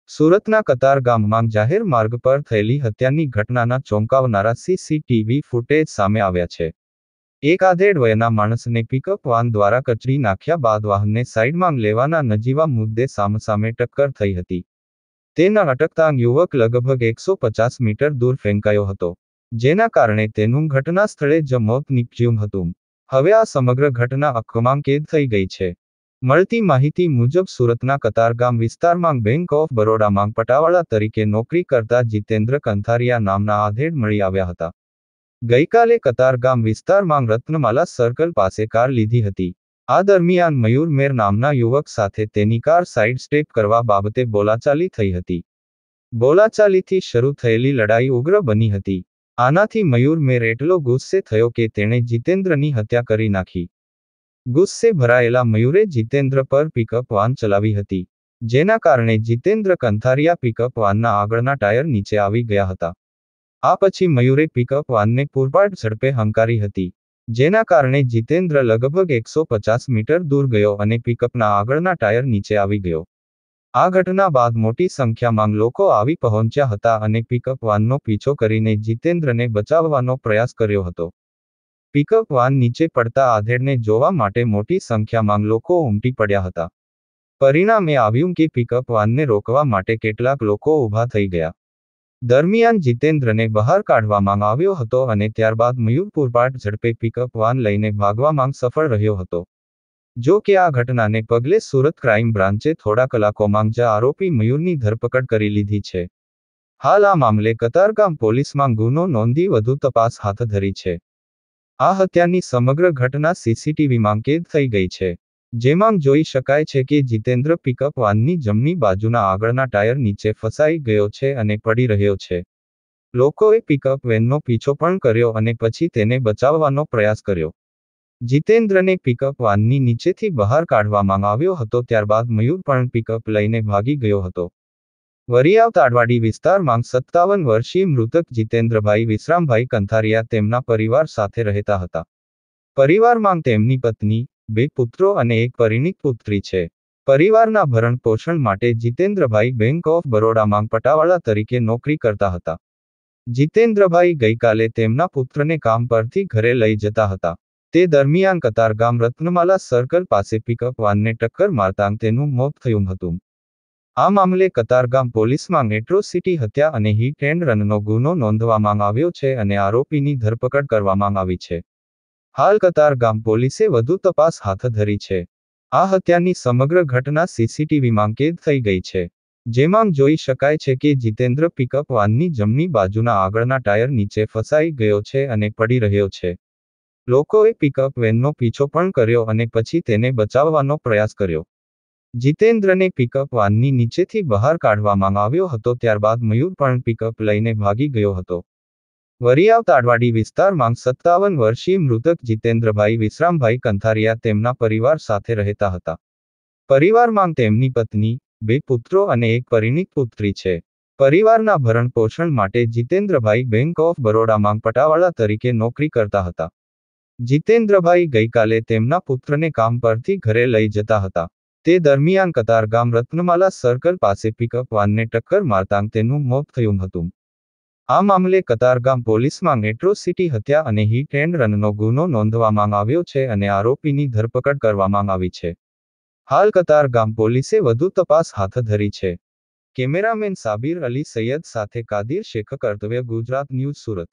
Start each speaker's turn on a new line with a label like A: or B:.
A: સુરતના કતારગામમાં જાહેર માર્ગ પર થયેલી હત્યાની ઘટનાના ચોંકાવનારા સીસીટીવી ફૂટેજ સામે આવ્યા છે. એક આધેડ વયના માણસને પિકઅપ વાન દ્વારા કચડી નાખ્યા બાદ વાહનને સાઈડમાં લેવાના નજીવા મુદ્દે સામસામે ટક્કર થઈ હતી. તેના અટકતા યુવક લગભગ 150 મીટર દૂર ફેંકાયો હતો, જેના કારણે તેનું ઘટના સ્થળે જ મોત નીપજ્યું હતું. હવે આ સમગ્ર ઘટના આંખમાં કેદ થઈ ગઈ છે. મળતી માહિતી મુજબ સુરતના કતારગામ વિસ્તારમાં બેંક ઓફ બરોડામાં પટાવાળા તરીકે નોકરી કરતા જીતેન્દ્ર કંથારિયા નામના આધેડ મળી આવ્યા હતા. ગઈકાલે કતારગામ વિસ્તારમાં રત્નમાલા સર્કલ પાસે કાર લીધી હતી. આ દરમિયાન મયુર મેર નામના યુવક સાથે તેની કાર સાઇડ સ્ટેપ કરવા બાબતે બોલાચાલી થઈ હતી. બોલાચાલીથી શરૂ થયેલી લડાઈ ઉગ્ર બની હતી. આનાથી મયુર મેર એટલો ગુસ્સે થયો કે તેણે જીતેન્દ્રની હત્યા કરી નાખી. ગુસ્સે ભરાયેલા મયુરે જીતેન્દ્ર પર પિકઅપ વાન ચલાવી હતી, જેના કારણે જીતેન્દ્ર કંથારિયા પિકઅપ વાનના આગળના ટાયર નીચે આવી ગયા હતા. આ પછી મયુરે પિકઅપ વાનને પૂરપાટ ઝડપે હંકારી હતી, જેના કારણે જીતેન્દ્ર લગભગ 150 મીટર દૂર ગયો અને પિકઅપના આગળના ટાયર નીચે આવી ગયો. આ ઘટના બાદ મોટી સંખ્યામાં લોકો આવી પહોંચ્યા હતા અને પિકઅપ વાનનો પીછો કરીને જીતેન્દ્રને બચાવવાનો પ્રયાસ કર્યો હતો. પિકઅપ વાન નીચે પડતા આધેડને જોવા માટે મોટી સંખ્યામાં લોકો ઉમટી પડ્યા હતા. પરિણામે આવ્યું કે પિકઅપ વાનને રોકવા માટે કેટલાક લોકો ઊભા થઈ ગયા. દરમિયાન જીતેન્દ્રને બહાર કાઢવામાં આવ્યો હતો અને ત્યારબાદ મયુર પૂરપાટ ઝડપે પિકઅપ વાન લઈને ભાગવામાં સફળ રહ્યો હતો. જો કે આ ઘટનાને પગલે સુરત ક્રાઇમ બ્રાન્ચે થોડા કલાકોમાં જ આરોપી મયુરની ધરપકડ કરી લીધી છે. હાલ આ મામલે કતારગામ પોલીસમાં ગુનો નોંધી વધુ તપાસ હાથ ધરી છે. આ હત્યાની સમગ્ર ઘટના સીસીટીવીમાં કેદ થઈ ગઈ છે, જેમાં જોઈ શકાય છે કે જીતેન્દ્ર પિકઅપ વાનની જમણી બાજુના આગળના ટાયર નીચે ફસાઈ ગયો છે અને પડી રહ્યો છે. લોકોએ પિકઅપ વેનનો પીછો પણ કર્યો અને પછી તેને બચાવવાનો પ્રયાસ કર્યો. જીતેન્દ્રને પિકઅપ વાનની નીચેથી બહાર કાઢવામાં આવ્યો હતો, ત્યારબાદ મયુર પણ પિકઅપ લઈને ભાગી ગયો હતો. વરિયાવ તાડવાડી વિસ્તારમાં 57 વર્ષીય મૃતક જીતેન્દ્રભાઈ વિશ્રામભાઈ કંથારિયા તેમના પરિવાર સાથે રહેતા હતા. પરિવારમાં તેમની પત્ની, 2 પુત્રો અને એક પરિણીત પુત્રી છે. પરિવારના ભરણ પોષણ માટે જીતેન્દ્રભાઈ બેંક ઓફ બરોડામાં પટાવાળા તરીકે નોકરી કરતા હતા. જીતેન્દ્રભાઈ ગઈકાલે તેમના પુત્રને કામ પરથી ઘરે લઈ જતા હતા. તે દરમિયાન કતારગામ રત્નમાલા સર્કલ પાસે પિકઅપ વાનને ટક્કર મારતા તેનું મોત થયું હતું. આ મામલે કતારગામ પોલીસમાં એટ્રોસિટી હત્યા અને હિટ એન્ડ રનનો ગુનો નોંધવામાં આવ્યો છે અને આરોપીની ધરપકડ કરવામાં આવી છે. હાલ કતારગામ પોલીસે વધુ તપાસ હાથ ધરી છે. આ હત્યાની સમગ્ર ઘટના સીસીટીવીમાં કેદ થઈ ગઈ છે, જેમાં જોઈ શકાય છે કે જીતેન્દ્ર પિકઅપ વાનની જમણી બાજુના આગળના ટાયર નીચે ફસાઈ ગયો છે અને પડી રહ્યો છે. લોકોએ પિકઅપ વેનનો પીછો પણ કર્યો અને પછી તેને બચાવવાનો પ્રયાસ કર્યો. જીતેન્દ્રને પિકઅપ વાનની નીચેથી બહાર કાઢવામાં આવ્યો હતો, ત્યારબાદ મયુર પણ પિકઅપ લઈને ભાગી ગયો હતો. વરિયાવ તાડવાડી વિસ્તારમાં 57 વર્ષીય મૃતક જીતેન્દ્રભાઈ વિશ્રામભાઈ કંથારિયા તેમના પરિવાર સાથે રહેતા હતા. પરિવારમાં તેમની પત્ની, 2 પુત્રો અને એક પરિણીત પુત્રી છે. પરિવારના ભરણ પોષણ માટે જીતેન્દ્રભાઈ બેંક ઓફ બરોડામાં પટાવાળા તરીકે નોકરી કરતા હતા. જીતેન્દ્રભાઈ ગઈકાલે તેમના પુત્રને કામ પરથી ઘરે લઈ જતા હતા. તે દરમિયાન કતારગામ રત્નમાલા સર્કલ પાસે પિકઅપ વાનને ટક્કર મારતા તેનું મોત થયું હતું. આ મામલે કતારગામ પોલીસમાં એટ્રોસિટી હત્યા અને હિટ એન્ડ રનનો ગુનો નોંધવામાં આવ્યો છે અને આરોપીની ધરપકડ કરવામાં આવી છે. હાલ કતારગામ પોલીસે વધુ તપાસ હાથ ધરી છે. કેમેરામેન સાબિર અલી સૈયદ સાથે કાદિર શેખ, કર્તવ્ય ગુજરાત ન્યૂઝ, સુરત.